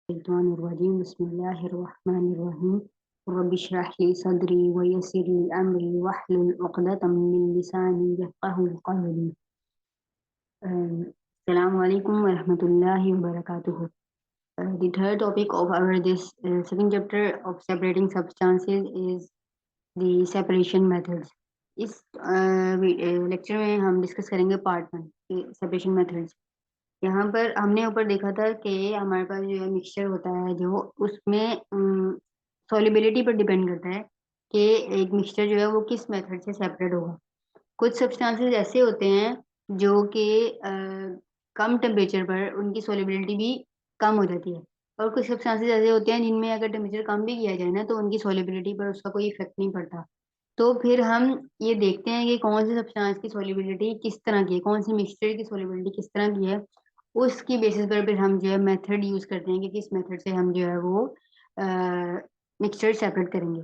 Shaitanirrajim. Bismillahirrahmanirrahim. Rabbi shrah li sadri wa yassir li amri wahlul 'uqdatam min lisani yafqahu qawli. Assalamu alaikum wa rahmatullahi wa barakatuh. The third topic of our this second chapter of separating substances is the separation methods. इस lecture में हम discuss करेंगे part one separation methods. यहाँ पर हमने ऊपर देखा था कि हमारे पास जो है मिक्सचर होता है जो उसमें सॉल्युबिलिटी पर डिपेंड करता है कि एक मिक्सचर जो है वो किस मेथड से सेपरेट होगा। कुछ सब्सटेंसेस ऐसे होते हैं जो कि कम टेम्परेचर पर उनकी सॉल्युबिलिटी भी कम हो जाती है, और कुछ सब्सटेंसेस ऐसे होते हैं जिनमें अगर टेम्परेचर कम भी किया जाए ना तो उनकी सॉल्युबिलिटी पर उसका कोई इफेक्ट नहीं पड़ता। तो फिर हम ये देखते हैं कि कौन सी सब्सटेंस की सॉल्युबिलिटी किस तरह की है, कौन सी मिक्सचर की सॉल्युबिलिटी किस तरह की है। उसकी बेसिस पर फिर हम जो है मेथड यूज करते हैं कि किस मेथड से हम जो है वो मिक्सचर सेपरेट करेंगे।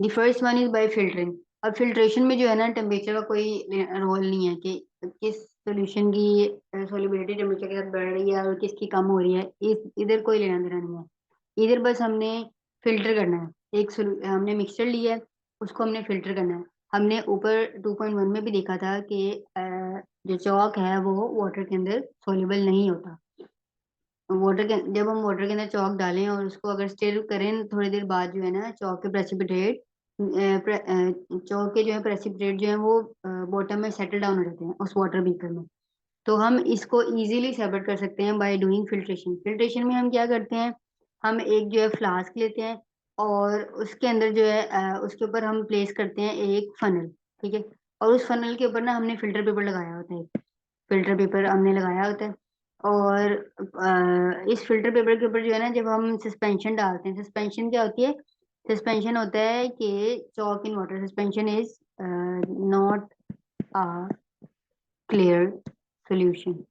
The first one is by filtering. अब फिल्ट्रेशन में जो है ना टेम्परेचर का कोई रोल नहीं है कि किस सोल्यूशन की सॉल्युबिलिटी टेम्परेचर के साथ बढ़ रही है और किसकी कम हो रही है, इस इधर कोई लेना देना नहीं है। इधर बस हमने फिल्टर करना है। हमने मिक्सचर लिया है, उसको हमने फिल्टर करना है। हमने ऊपर 2.1 में भी देखा था कि जो चौक है वो वाटर के अंदर सॉल्युबल नहीं होता। जब हम वाटर के अंदर चौक डालें और उसको अगर स्टिर करें थोड़ी देर बाद जो है ना चौक के प्रेसिपिटेट चौक के जो है प्रेसिपिटेट जो है वो बॉटम में सेटल डाउन हो जाते हैं उस वाटर बीकर में। तो हम इसको इजीली सेपरेट कर सकते हैं बाय डूइंग फिल्ट्रेशन। फिल्ट्रेशन में हम क्या करते हैं, हम एक जो है फ्लास्क लेते हैं और उसके अंदर जो है उसके ऊपर हम प्लेस करते हैं एक फनल। ठीक है, और उस फनल के ऊपर ना हमने फिल्टर पेपर लगाया होता है। फिल्टर पेपर हमने लगाया होता है, और इस फिल्टर पेपर के ऊपर जो है ना जब हम सस्पेंशन डालते हैं, सस्पेंशन क्या होती है, सस्पेंशन होता है कि chalk in water suspension is not a clear solution.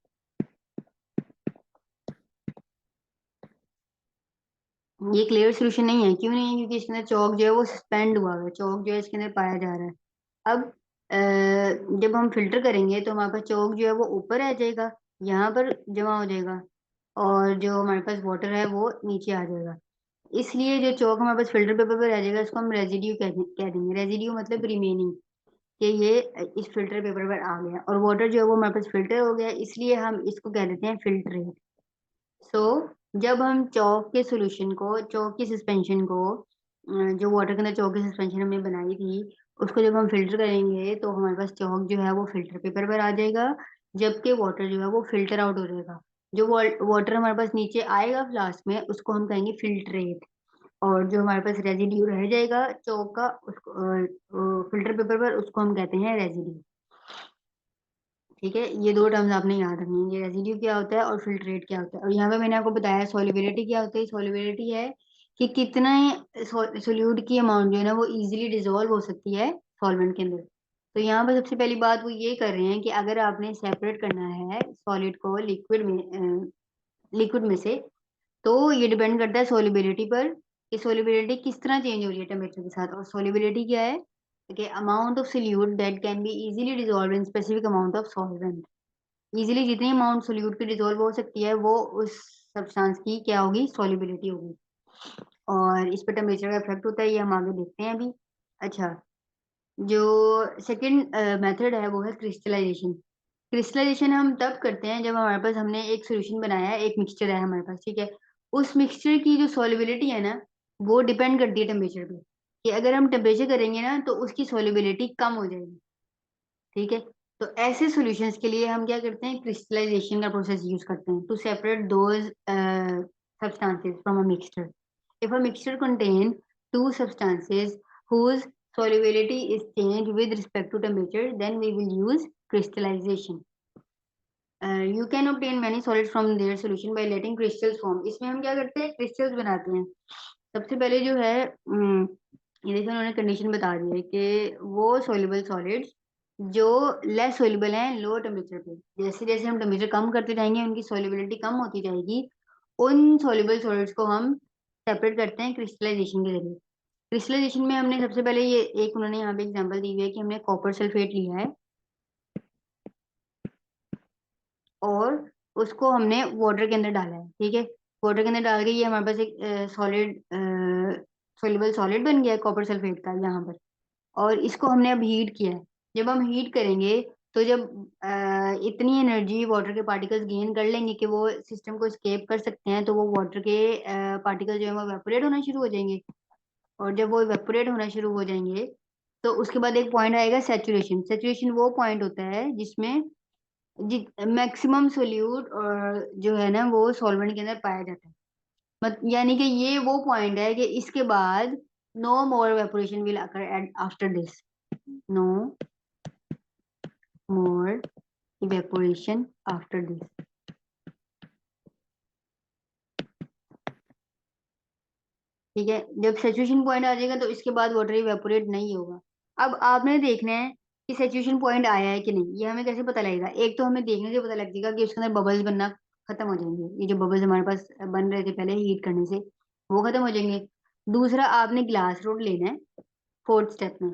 ये क्लियर सोल्यूशन नहीं है, क्यों नहीं है, क्योंकि इसके अंदर चौक जो है वो सस्पेंड हुआ हुआ है, चौक जो है इसके अंदर पाया जा रहा है। अब जब हम फिल्टर करेंगे तो हमारे पास चौक जो है वो ऊपर आ जाएगा, यहाँ पर जमा हो जाएगा, और जो हमारे पास वाटर है वो नीचे आ जाएगा। इसलिए जो चौक हमारे पास फिल्टर पेपर पर रह जाएगा इसको हम रेजिड्यू कह देंगे। रेजिड्यू मतलब रिमेनिंग, कि ये इस फिल्टर पेपर पर आ गया, और वाटर जो है वो हमारे पास फिल्टर हो गया, इसलिए हम इसको कह देते हैं फिल्ट्रेट। सो जब हम चौक के सॉल्यूशन को, चौक की सस्पेंशन को, जो वाटर के अंदर चौक की सस्पेंशन हमने बनाई थी, उसको जब हम फिल्टर करेंगे तो हमारे पास चौक जो है वो फिल्टर पेपर पर आ जाएगा, जबकि वाटर जो है वो फिल्टर आउट हो जाएगा। जो वाटर हमारे पास नीचे आएगा फ्लास्क में उसको हम कहेंगे फिल्ट्रेट, और जो हमारे पास रेजिड्यू रह जाएगा चौक का उसको फिल्टर पेपर पर उसको हम कहते हैं रेजिड्यू। ठीक है, ये दो टर्म्स आपने याद रखनी है, ये रेजिड्यू क्या होता है और फिल्ट्रेट क्या होता है। और यहाँ पे मैंने आपको बताया सॉल्युबिलिटी क्या होती है। सॉल्युबिलिटी है कि कितना सोल्यूट की अमाउंट जो है ना वो इजीली डिसॉल्व हो सकती है सॉल्वेंट के अंदर। तो यहाँ पर सबसे पहली बात वो ये कर रहे हैं कि अगर आपने सेपरेट करना है सॉलिड को लिक्विड में से, तो ये डिपेंड करता है सोलिबिलिटी पर कि सोलिबिलिटी किस तरह चेंज हो रही है टेम्परेचर के साथ। और सोलिबिलिटी क्या है कि amount of solute that can be easily dissolve in specific amount of solvent. Easily जितनी अमाउंट सोल्यूट की डिसॉल्व हो सकती है वो उस सब्सटेंस की क्या होगी, सोलिबिलिटी होगी। और इस पर टेम्परेचर का इफेक्ट होता है, ये हम आगे देखते हैं अभी। अच्छा, जो सेकंड मेथड है वो है क्रिस्टलाइजेशन। क्रिस्टलाइजेशन हम तब करते हैं जब हमारे पास हमने एक सोल्यूशन बनाया है, एक मिक्सचर है हमारे पास, ठीक है। उस मिक्सचर की जो सॉल्युबिलिटी है ना वो डिपेंड करती है टेम्परेचर पे, कि अगर हम टेम्परेचर करेंगे ना तो उसकी सॉल्युबिलिटी कम हो जाएगी। ठीक है, तो ऐसे सॉल्यूशंस के लिए हम क्या करते हैं, क्रिस्टलाइजेशन का प्रोसेस यूज करते हैं to separate those substances from a mixture. If a mixture contain two substances whose solubility is changed with respect to temperature, then we will use crystallization. You can obtain many solids from their solution by letting crystals form. इसमें हम क्या करते हैं, crystals बनाते हैं। सबसे पहले जो है ये देखिए उन्होंने कंडीशन बता दी है कि वो सोल्यूबल सॉलिड्स जो लेस सोल्यूबल हैं लो टेम्परेचर पे, जैसे जैसे हम टेम्परेचर कम करते जाएंगे उनकी सोल्यूबिलिटी कम होती जाएगी। उन सोल्यूबल सॉलिड्स को हम सेपरेट करते हैं क्रिस्टलाइजेशन के जरिए। क्रिस्टलाइजेशन में हमने सबसे पहले ये एक उन्होंने यहाँ पे एग्जांपल दी हुई है कि हमने कॉपर सल्फेट लिया है और उसको हमने वाटर के अंदर डाला है। ठीक है, वाटर के अंदर डाल के ये हमारे पास एक सॉलिड सोल्यूबल सॉलिड बन गया है कॉपर सल्फेट का यहाँ पर। और इसको हमने अब हीट किया है। जब हम हीट करेंगे तो जब इतनी एनर्जी वाटर के पार्टिकल्स गेन कर लेंगे कि वो सिस्टम को स्केप कर सकते हैं, तो वो वाटर के पार्टिकल जो है वो वेपोरेट होना शुरू हो जाएंगे। और जब वो वेपोरेट होना शुरू हो जाएंगे तो उसके बाद एक पॉइंट आएगा सैचुरेशन। सैचुरेशन वो पॉइंट होता है जिसमें मैक्सिमम सोल्यूट और जो है ना वो सॉल्वेंट के अंदर पाया जाता है। यानी कि ये वो पॉइंट है कि इसके बाद no more evaporation will occur after this. No more evaporation after this. ठीक है, जब सैचुरेशन पॉइंट आ जाएगा तो इसके बाद वाटर इवेपोरेट नहीं होगा। अब आपने देखना है कि सैचुरेशन पॉइंट आया है कि नहीं। ये हमें कैसे पता लगेगा? एक तो हमें देखने से पता लग जाएगा कि उसके अंदर बबल्स बनना खत्म हो जाएंगे। ये जो बबल्स हमारे पास बन रहे थे पहले हीट करने से, वो खत्म हो जाएंगे। दूसरा, आपने ग्लास रोड लेना है फोर्थ स्टेप में।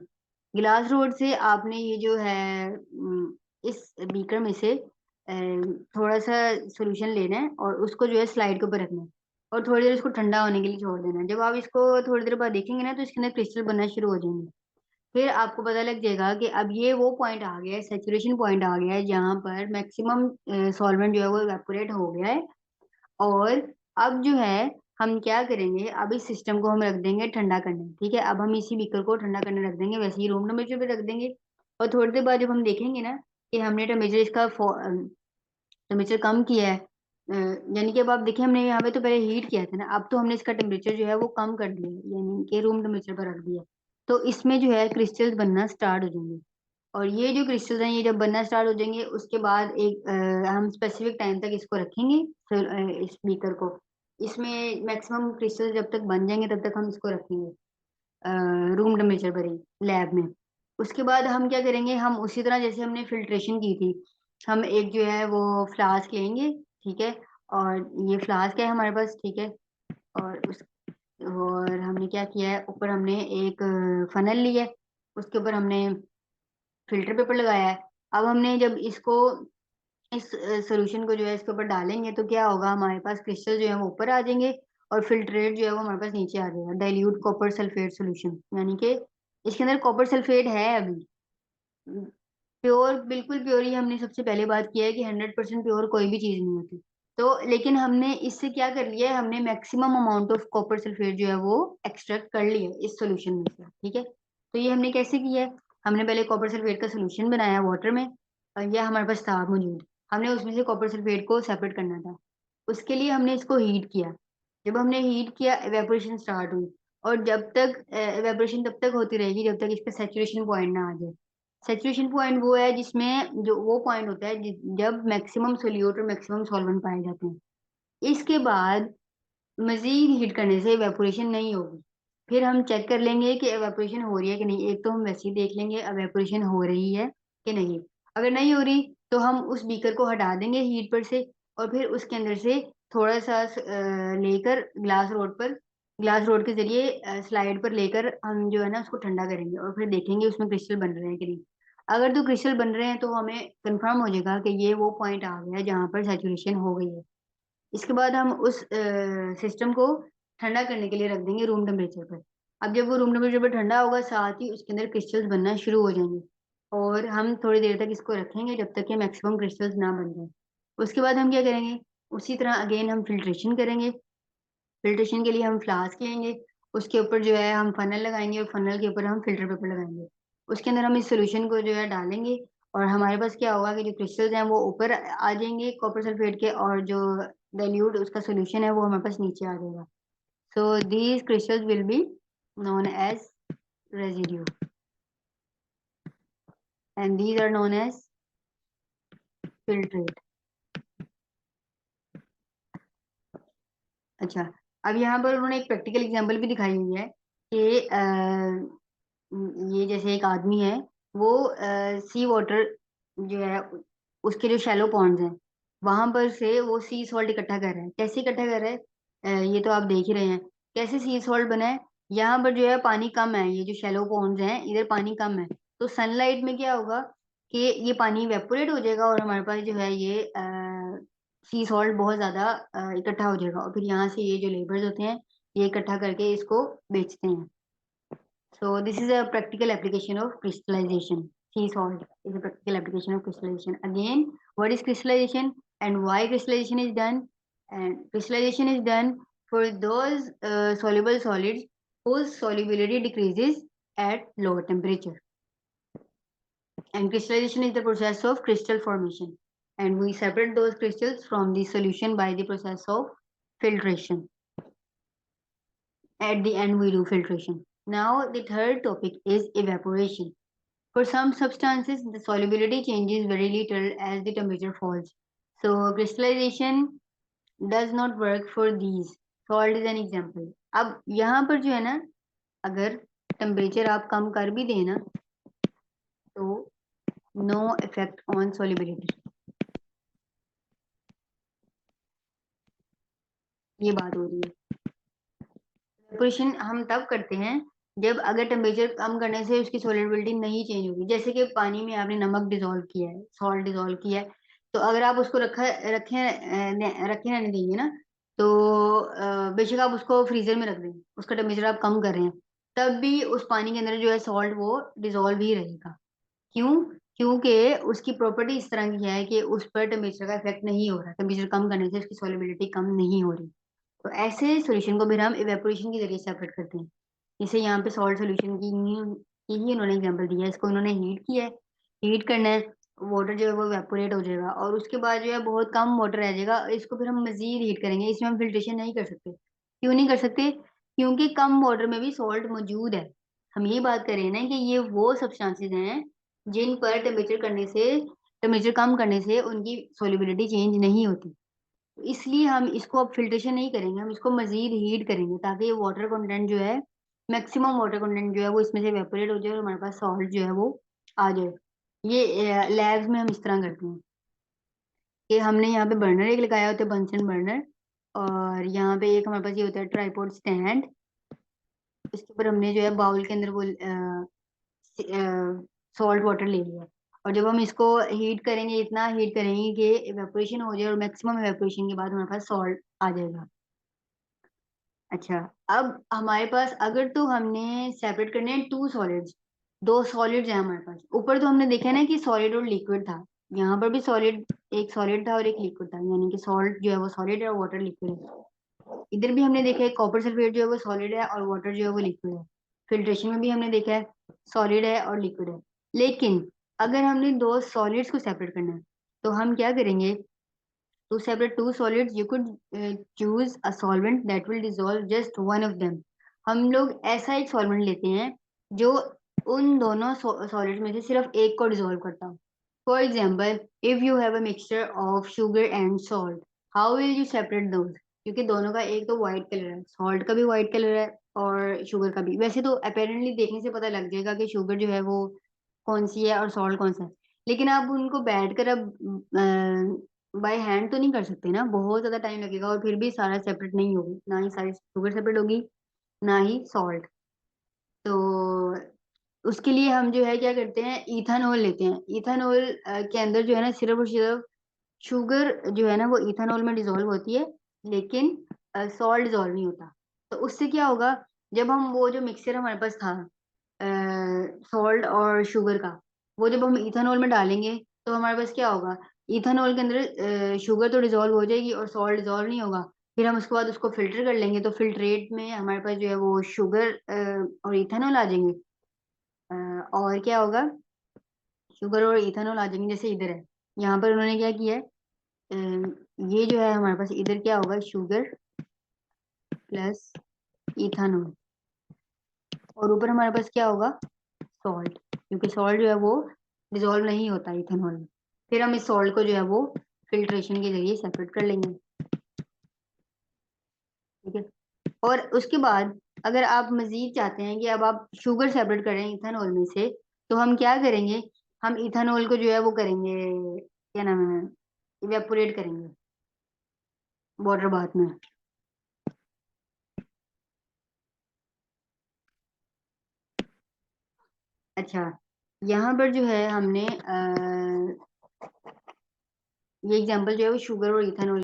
ग्लास रोड से आपने ये जो है इस बीकर में से थोड़ा सा सोल्यूशन लेना है और उसको जो है स्लाइड के ऊपर रखना है और थोड़ी देर इसको ठंडा होने के लिए छोड़ देना है। जब आप इसको थोड़ी देर बाद देखेंगे ना तो इसके अंदर क्रिस्टल बनना शुरू हो जाएंगे। फिर आपको पता लग जाएगा कि अब ये वो पॉइंट आ गया है, सैचुरेशन पॉइंट आ गया है, जहां पर मैक्सिमम सॉल्वेंट जो है वो इवेपोरेट हो गया है। और अब जो है हम क्या करेंगे, अब इस सिस्टम को हम रख देंगे ठंडा करने। ठीक है, अब हम इसी बीकर को ठंडा करने रख देंगे, वैसे ही रूम टेम्परेचर पे रख देंगे। और थोड़ी देर बाद जब हम देखेंगे ना कि हमने टेम्परेचर इसका टेम्परेचर कम किया है, यानी कि अब आप देखिए हमने यहाँ पे तो पहले हीट किया था ना, अब तो हमने इसका टेम्परेचर जो है वो कम कर दिया है, यानी कि रूम टेम्परेचर पर रख दिया। तो इसमें जो है क्रिस्टल्स बनना स्टार्ट हो जाएंगे। और ये जो क्रिस्टल्स हैं ये जब बनना स्टार्ट हो जाएंगे उसके बाद एक हम स्पेसिफिक टाइम तक इसको रखेंगे। फिर इस बीकर को, इसमें मैक्सिमम क्रिस्टल जब तक बन जाएंगे तब तक हम इसको रखेंगे रूम टेम्परेचर पर ही, लैब में। उसके बाद हम क्या करेंगे, हम उसी तरह जैसे हमने फिल्ट्रेशन की थी, हम एक जो है वो फ्लास्क लेंगे। ठीक है, और ये फ्लास्क है हमारे पास। ठीक है, और उस और हमने क्या किया है, ऊपर हमने एक फनल लिया है, उसके ऊपर हमने फिल्टर पेपर लगाया है। अब हमने जब इसको इस सोल्यूशन को जो है इसके ऊपर डालेंगे तो क्या होगा, हमारे पास क्रिस्टल जो है वो ऊपर आ जाएंगे और फिल्ट्रेट जो है वो हमारे पास नीचे आ जाएगा, डाइल्यूट कॉपर सल्फेट सोल्यूशन। यानी कि इसके अंदर कॉपर सल्फेट है अभी। प्योर, बिल्कुल प्योर ही हमने सबसे पहले बात किया है कि 100% प्योर कोई भी चीज नहीं होती। तो लेकिन हमने इससे क्या कर लिया है, हमने maximum amount of copper sulphate जो है वो एक्सट्रैक्ट कर लिया है इस सोल्यूशन में से। ठीक है, तो ये हमने कैसे किया है, हमने पहले कॉपर सल्फेट का सोल्यूशन बनाया वाटर में, और यह हमारे पास था मौजूद। हमने उसमें से कॉपर सल्फेट को सेपरेट करना था। उसके लिए हमने इसको हीट किया। जब हमने हीट किया एवेपोरेशन स्टार्ट हुई। और जब तक एवेपोरेशन तब तक होती रहेगी जब तक इसका सेचुरेशन पॉइंट ना आ जाए। सेचुरेशन पॉइंट वो है जिसमें जो वो पॉइंट होता है जब मैक्सिमम सोल्यूट और मैक्सिमम सॉल्वेंट पाए जाते हैं। इसके बाद मजीद हीट करने से एवेपोरेशन नहीं होगी। फिर हम चेक कर लेंगे कि एवेपोरेशन हो रही है कि नहीं। एक तो हम वैसे ही देख लेंगे एवेपोरेशन हो रही है कि नहीं। अगर नहीं हो रही तो हम उस बीकर को हटा देंगे हीट पर से, और फिर उसके अंदर से थोड़ा सा लेकर ग्लास रोड के जरिए स्लाइड पर लेकर हम जो है ना उसको ठंडा करेंगे और फिर देखेंगे उसमें क्रिस्टल बन रहे हैं कि नहीं। अगर तो क्रिस्टल बन रहे हैं तो हमें कंफर्म हो जाएगा कि ये वो पॉइंट आ गया है जहाँ पर सैचुरेशन हो गई है। इसके बाद हम उस सिस्टम को ठंडा करने के लिए रख देंगे रूम टेम्परेचर पर। अब जब वो रूम टेम्परेचर पर ठंडा होगा साथ ही उसके अंदर क्रिस्टल्स बनना शुरू हो जाएंगे। और हम थोड़ी देर तक इसको रखेंगे जब तक कि मैक्सिमम क्रिस्टल्स ना बन जाए। उसके बाद हम क्या करेंगे, उसी तरह अगेन हम फिल्ट्रेशन करेंगे। फिल्ट्रेशन के लिए हम फ्लास्क लेंगे, उसके ऊपर जो है हम फनल लगाएंगे और फनल के ऊपर हम फिल्टर पेपर लगाएंगे। उसके अंदर हम इस सोल्यूशन को जो है डालेंगे और हमारे पास क्या होगा कि जो क्रिस्टल्स हैं वो ऊपर आ जाएंगे कॉपर सल्फेट के, और जो डाइल्यूट उसका सोल्यूशन है वो हमारे पास नीचे आ जाएगा। So these crystals will be known as residue and these are known as filtrate। अच्छा, अब यहाँ पर उन्होंने एक प्रैक्टिकल एग्जांपल भी दिखाई हुई है कि ये जैसे एक आदमी है, वो सी वाटर जो है उसके जो शैलो पॉन्ड्स हैं वहां पर से वो सी सॉल्ट इकट्ठा कर रहा है। कैसे इकट्ठा कर रहा है, ये तो आप देख ही रहे हैं कैसे सी सॉल्ट बना है। यहाँ पर जो है पानी कम है, ये जो शैलो पॉन्ड्स हैं इधर पानी कम है। तो सनलाइट में क्या होगा कि ये पानी वेपोरेट हो जाएगा और हमारे पास जो है ये सी सॉल्ट बहुत ज्यादा इकट्ठा हो जाएगा, और फिर यहाँ से ये जो लेबर्स होते हैं ये इकट्ठा करके इसको बेचते हैं। So this is a practical application of crystallization. Sea salt is a practical application of crystallization. Again, what is crystallization and why crystallization is done? And crystallization is done for those soluble solids whose solubility decreases at lower temperature. And crystallization is the process of crystal formation. And we separate those crystals from the solution by the process of filtration. At the end, we do filtration. Now, the third topic is evaporation. For some substances, the solubility changes very little as the temperature falls. So, crystallization does not work for these. Salt is an example. अब यहाँ पर जो है ना, अगर temperature आप कम कर भी देना तो नो इफेक्ट ऑन solubility. ये बात हो रही है। इवेपोरेशन हम तब करते हैं जब अगर टेम्परेचर कम करने से उसकी सोलिबिलिटी नहीं चेंज होगी। जैसे कि पानी में आपने नमक डिजोल्व किया है, सॉल्ट डिजोल्व किया है, तो अगर आप उसको रखे रहने देंगे ना, तो बेशक आप उसको फ्रीजर में रख दें, उसका टेम्परेचर आप कम कर रहे हैं, तब भी उस पानी के अंदर जो है सॉल्ट वो डिजोल्व ही रहेगा। क्यों? क्योंकि उसकी प्रॉपर्टी इस तरह की है कि उस पर टेम्परेचर का इफेक्ट नहीं हो रहा, टेम्परेचर कम करने से उसकी सोलिबिलिटी कम नहीं हो रही। तो ऐसे सॉल्यूशन को फिर हम इवेपोरेशन के जरिए सेपरेट करते हैं। जैसे यहाँ पे सॉल्ट सॉल्यूशन की ही उन्होंने एग्जांपल दिया है, इसको उन्होंने हीट किया है, हीट करना है, वाटर जो है वो इवेपोरेट हो जाएगा और उसके बाद जो है बहुत कम वाटर रह जाएगा, इसको फिर हम मजीद हीट करेंगे। इसमें हम फिल्ट्रेशन नहीं कर सकते। क्यों नहीं कर सकते? क्योंकि कम वाटर में भी सॉल्ट मौजूद है। हम ये बात कर रहे हैं ना कि ये वो सब्सटेंसेस हैं जिन पर टेम्परेचर कम करने से उनकी सोलिबिलिटी चेंज नहीं होती। इसलिए हम इसको अब फिल्ट्रेशन नहीं करेंगे, हम इसको मजीद हीट करेंगे ताकि ये वाटर कंटेंट जो है, मैक्सिमम वाटर कंटेंट जो है वो इसमें से वेपोरेट हो जाए और हमारे पास सॉल्ट जो है वो आ जाए। ये लैब्स में हम इस तरह करते हैं कि हमने यहाँ पे बर्नर एक लगाया होता है, बंसन बर्नर, और यहाँ पे एक हमारे पास ये होता है ट्राइपॉड स्टैंड। इसके ऊपर हमने जो है बाउल के अंदर वो सॉल्ट वाटर ले लिया, और जब हम इसको हीट करेंगे, इतना हीट करेंगे कि इवेपोरेशन हो जाए और मैक्सिमम इवेपोरेशन के बाद हमारे पास सॉल्ट आ जाएगा। अच्छा, अब हमारे पास अगर तो हमने सेपरेट करने हैं टू सॉलिड्स, दो सॉलिड्स हैं हमारे पास। ऊपर तो हमने देखा ना कि सॉलिड और लिक्विड था, यहाँ पर भी सॉलिड, एक सॉलिड था और एक लिक्विड था, यानी कि सॉल्ट जो है वो सॉलिड है और वाटर लिक्विड है। इधर भी हमने देखा है कॉपर सल्फेट जो है वो सॉलिड है और वाटर जो है वो लिक्विड है। फिल्ट्रेशन में भी हमने देखा है सॉलिड है और लिक्विड है। लेकिन अगर हमने दो सॉलिड्स को सेपरेट करना है तो हम क्या करेंगे? To separate two solids, you could choose a solvent that will dissolve just one of them. हम लोग ऐसा एक सॉल्वेंट लेते हैं जो उन दोनों सॉलिड में से सिर्फ एक को डिसॉल्व करता हो। For example, if you have a mixture of sugar and salt, how will you separate those? क्योंकि दोनों का एक तो व्हाइट कलर है, सॉल्ट का भी व्हाइट कलर है और शुगर का भी। वैसे तो अपेरेंटली देखने से पता लग जाएगा कि शुगर जो है वो कौन सी है और सॉल्ट कौन सा है, लेकिन आप उनको बैठ कर अब बाय हैंड तो नहीं कर सकते ना, बहुत ज्यादा टाइम लगेगा और फिर भी सारा सेपरेट नहीं होगी, ना ही सारी शुगर सेपरेट होगी ना ही सॉल्ट। तो उसके लिए हम जो है क्या करते हैं, इथानॉल लेते हैं। इथानॉल के अंदर जो है ना सिर्फ और सिर्फ शुगर जो है ना वो इथानॉल में डिजोल्व होती है, लेकिन सॉल्ट डिजोल्व नहीं होता। तो उससे क्या होगा, जब हम वो जो मिक्सचर हमारे पास था सॉल्ट और शुगर का, वो जब हम इथानॉल में डालेंगे तो हमारे पास क्या होगा, इथानॉल के अंदर शुगर तो डिजोल्व हो जाएगी और सॉल्ट डिजोल्व नहीं होगा। फिर हम उसके बाद उसको फिल्टर कर लेंगे तो फिल्ट्रेट में हमारे पास जो है वो शुगर और इथानॉल आ जाएंगे। और क्या होगा, शुगर और इथानॉल आ जाएंगे। जैसे इधर है, यहाँ पर उन्होंने क्या किया है, ये जो है हमारे पास इधर क्या होगा, शुगर प्लस इथानॉल, और ऊपर हमारे पास क्या होगा, सॉल्ट, क्योंकि सॉल्ट जो है वो डिजोल्व नहीं होता इथेनॉल में। फिर हम इस सॉल्ट को जो है वो फिल्ट्रेशन के जरिए सेपरेट कर लेंगे। ठीक है, और उसके बाद अगर आप मजीद चाहते हैं कि अब आप शुगर सेपरेट करें इथेनॉल में से, तो हम क्या करेंगे, हम इथेनॉल को जो है वो करेंगे, क्या नाम है, इवेपोरेट करेंगे वाटर बाथ में। अच्छा, यहाँ पर जो है हमने ये एग्जांपल जो है वो शुगर और इथेनॉल